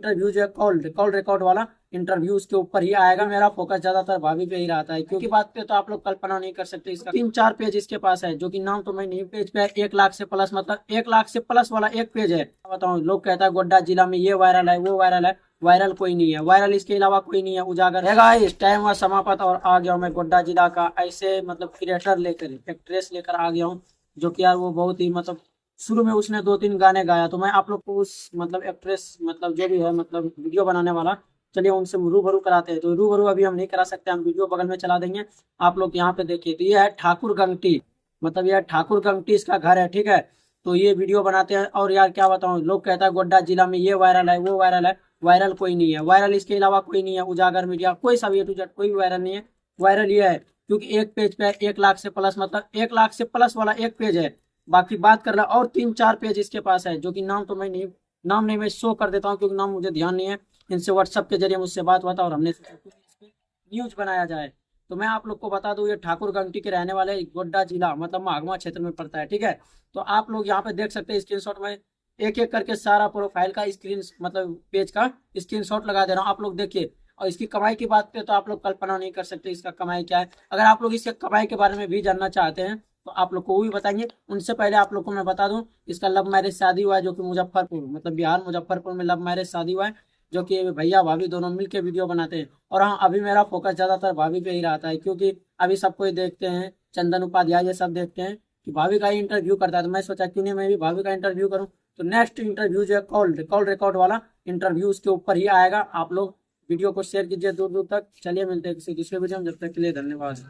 Interview जो है call record वाला इंटरव्यू उसके ऊपर ही आएगा। मेरा फोकस ज्यादातर भाभी पे ही रहता है, क्योंकि बात पे तो आप लोग कल्पना नहीं कर सकते। इसका 3-4 पेज इसके पास है, जो कि नाम तो मैं नहीं, पेज पे 1 लाख से प्लस, मतलब 1 लाख से प्लस वाला एक पेज है। बताऊँ, लोग कहता है गोड्डा जिला में ये वायरल है वो वायरल है, वायरल कोई नहीं है, वायरल इसके अलावा कोई नहीं है। उजागर है गाइस, टाइम हुआ समाप्त और आ गया हूँ मैं गोड्डा जिला का ऐसे मतलब क्रिएटर लेकर, एक्ट्रेस लेकर आ गया हूँ, जो कि यार वो बहुत ही मतलब शुरू में उसने 2-3 गाने गाया। तो मैं आप लोग को उस मतलब एक्ट्रेस मतलब जो भी है मतलब वीडियो बनाने वाला, चलिए उनसे रूबरू कराते हैं। तो रूबरू अभी हम नहीं करा सकते, हम वीडियो बगल में चला देंगे। आप लोग यहाँ पे देखिए, तो ये है ठाकुर गंगटी, मतलब ये ठाकुर गंगटी इसका घर है, ठीक है। तो ये वीडियो बनाते हैं और यार क्या बताऊँ, लोग कहता है गोड्डा जिला में ये वायरल है वो वायरल है, वायरल कोई नहीं है, वायरल इसके अलावा कोई नहीं है। उजागर मीडिया कोई सा भी A to Z कोई भी वायरल नहीं है, वायरल ये है क्योंकि एक पेज पे 1 लाख से प्लस, मतलब 1 लाख से प्लस वाला एक पेज है। बाकी बात कर रहा और 3-4 पेज इसके पास है, जो कि नाम तो मैं नहीं, नाम नहीं मैं शो कर देता हूँ क्योंकि नाम मुझे ध्यान नहीं है। इनसे व्हाट्सएप के जरिए मुझसे बात हुआ था और हमने सोचा क्यों इस पे न्यूज बनाया जाए। तो मैं आप लोग को बता दूं, ये ठाकुर गंगटी के रहने वाले, गोड्डा जिला मतलब महागमा क्षेत्र में पड़ता है, ठीक है। तो आप लोग यहाँ पे देख सकते हैं स्क्रीनशॉट में एक एक करके सारा प्रोफाइल का स्क्रीन मतलब पेज का स्क्रीनशॉट लगा दे रहा हूँ, आप लोग देखिए। और इसकी कमाई की बात पे तो आप लोग कल्पना नहीं कर सकते इसका कमाई क्या है। अगर आप लोग इसके कमाई के बारे में भी जानना चाहते हैं तो आप लोग को वो भी बताएंगे। उनसे पहले आप लोग को मैं बता दूं, इसका लव मैरिज शादी हुआ है, जो कि मुजफ्फरपुर मतलब बिहार मुजफ्फरपुर में लव मैरिज शादी हुआ है, जो कि भैया भाभी दोनों मिलके वीडियो बनाते हैं। और हाँ, अभी मेरा फोकस ज्यादातर भाभी पे ही रहता है, क्योंकि अभी सबको ही देखते हैं, चंदन उपाध्याय ये सब देखते हैं कि भाभी का ही इंटरव्यू करता है। तो मैं सोचा क्यों नहीं मैं भी भाभी का इंटरव्यू करूँ। तो नेक्स्ट इंटरव्यू जो है कॉल रिकॉर्ड वाला इंटरव्यू उसके ऊपर ही आएगा। आप लोग वीडियो को शेयर कीजिए दूर दूर तक। चलिए मिलते हैं किसी दूसरे वीडियो में, जब तक के लिए धन्यवाद।